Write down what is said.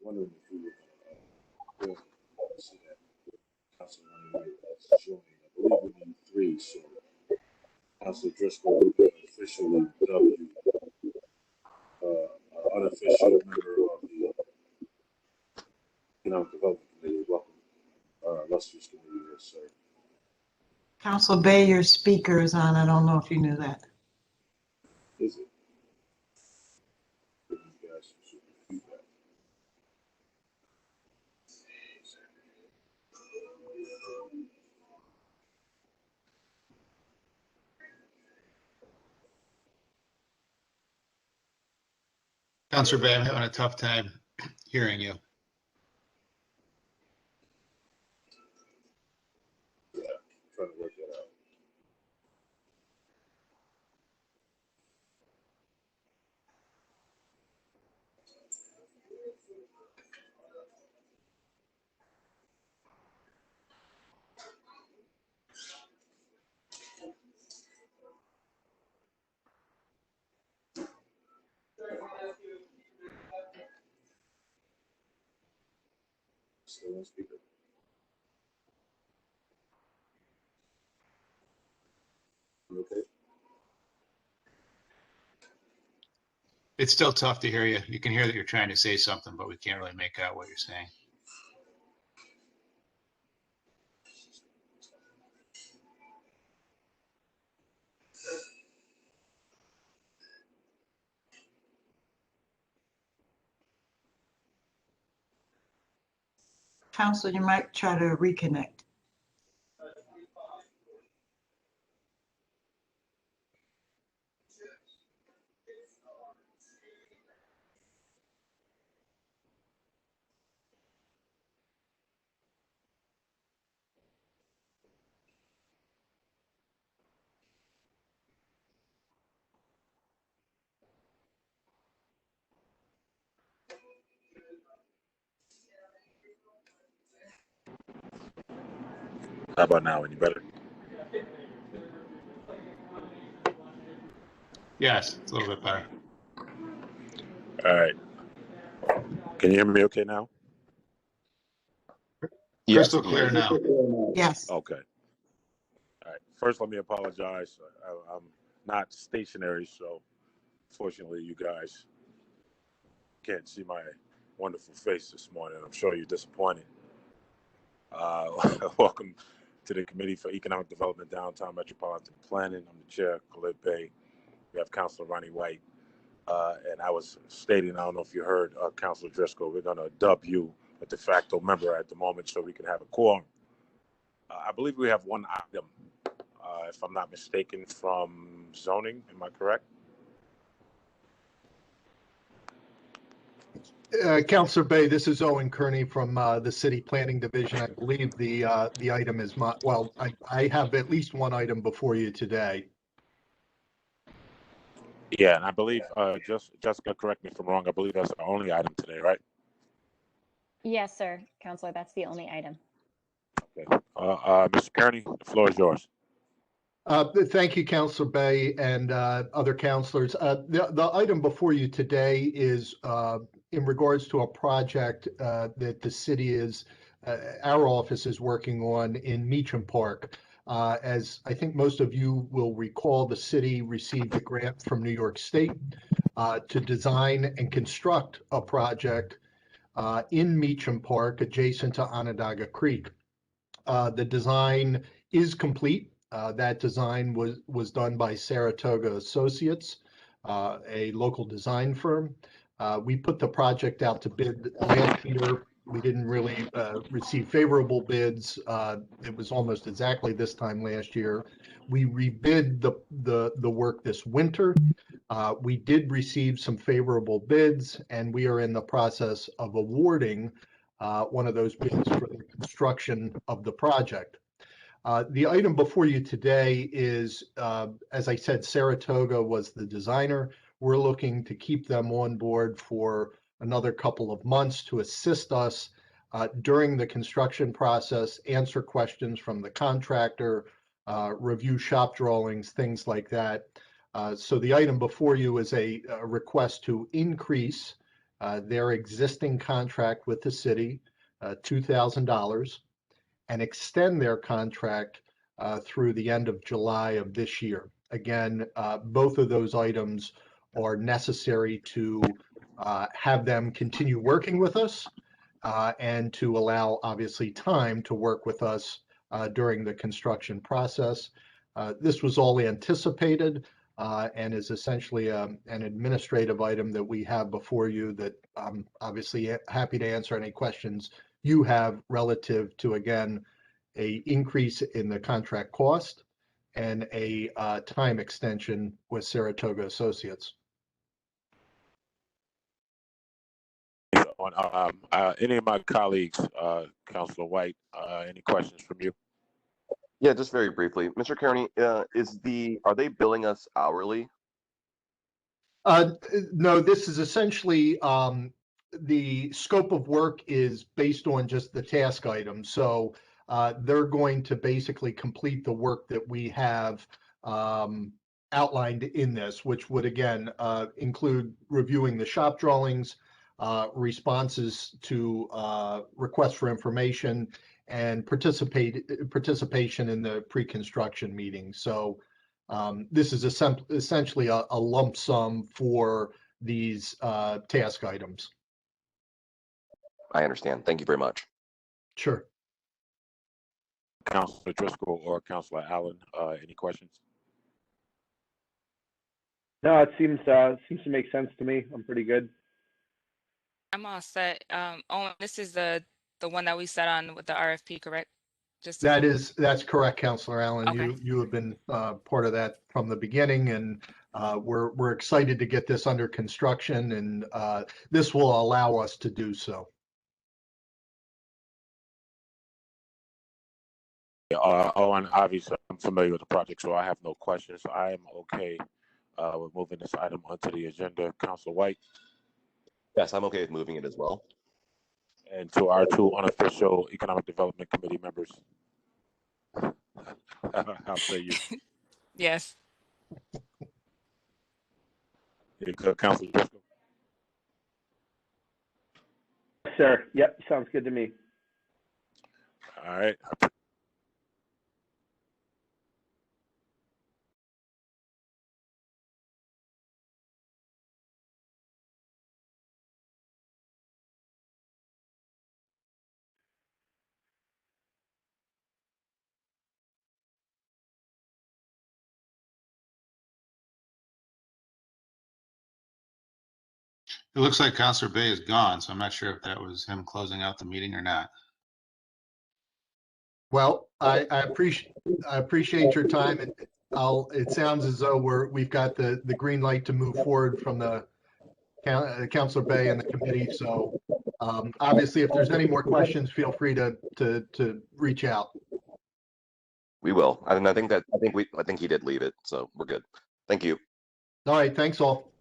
wondering if you would see that Councilman White joined. I believe we need three, so Councilor Driscoll will be officially dubbed unofficial member of the Economic Development Committee. Welcome, illustrious committee here, sir. Council Bay, your speaker is on. I don't know if you knew that. Is it? You guys should repeat that. Councilor Bay, I'm having a tough time hearing you. Yeah, trying to work that out. Still on speaker. You okay? It's still tough to hear you. You can hear that you're trying to say something, but we can't really make out what you're saying. Council, you might try to reconnect. How about now? Any better? Yes, it's a little bit better. All right. Can you hear me okay now? Crystal clear now. Yes. Okay. All right. First, let me apologize. I'm not stationary, so fortunately, you guys can't see my wonderful face this morning. I'm sure you're disappointed. Welcome to the Committee for Economic Development, Downtown Metropolitan Planning. I'm the chair, Khalid Bey. We have Councilor Ronnie White. And I was stating, I don't know if you heard Councilor Driscoll, we're going to dub you a de facto member at the moment so we can have a quorum. I believe we have one item, if I'm not mistaken, from zoning. Am I correct? Councilor Bay, this is Owen Kearney from the City Planning Division. I believe the item is I have at least one item before you today. Yeah, and I believe, Jessica, correct me if I'm wrong, I believe that's the only item today, right? Yes, sir, Councilor, that's the only item. Okay. Mr. Kearney, the floor is yours. Thank you, Councilor Bay and other councilors. The item before you today is in regards to a project that the city our office is working on in Meacham Park. As I think most of you will recall, the city received a grant from New York State to design and construct a project in Meacham Park adjacent to Onondaga Creek. The design is complete. That design was done by Saratoga Associates, a local design firm. We put the project out to bid last year. We didn't really receive favorable bids. It was almost exactly this time last year. We rebid the work this winter. We did receive some favorable bids, and we are in the process of awarding one of those bids for the construction of the project. The item before you today is, as I said, Saratoga was the designer. We're looking to keep them on board for another couple of months to assist us during the construction process, answer questions from the contractor, review shop drawings, things like that. So the item before you is a request to increase their existing contract with the city, $2,000, and extend their contract through the end of July of this year. Again, both of those items are necessary to have them continue working with us and to allow, obviously, time to work with us during the construction process. This was all anticipated and is essentially an administrative item that we have before you that I'm obviously happy to answer any questions you have relative to, again, a increase in the contract cost and a time extension with Saratoga Associates. Any of my colleagues, Councilor White, any questions from you? Yeah, just very briefly, Mr. Kearney, are they billing us hourly? No, this is essentially the scope of work is based on just the task item. So they're going to basically complete the work that we have outlined in this, which would again include reviewing the shop drawings, responses to requests for information, and participation in the pre-construction meeting. So this is essentially a lump sum for these task items. I understand. Thank you very much. Sure. Councilor Driscoll or Councilor Allen, any questions? No, it seems to make sense to me. I'm pretty good. I'm all set. This is the one that we set on with the RFP, correct? That's correct, Councilor Allen. Okay. You have been part of that from the beginning, and we're excited to get this under construction, and this will allow us to do so. And obviously I'm familiar with the project, so I have no questions. I am okay with moving this item onto the agenda. Councilor White? Yes, I'm okay with moving it as well. And to our two unofficial Economic Development Committee members, how say you? Yes. You good, Councilor Driscoll? Sir, yep, sounds good to me. All right. It looks like Counselor Bay is gone, so I'm not sure if that was him closing out the meeting or not. Well, I appreciate your time. It sounds as though we've got the green light to move forward from the Councilor Bay and the committee. So obviously, if there's any more questions, feel free to reach out. We will. And I think he did leave it, so we're good. Thank you. All right. Thanks all.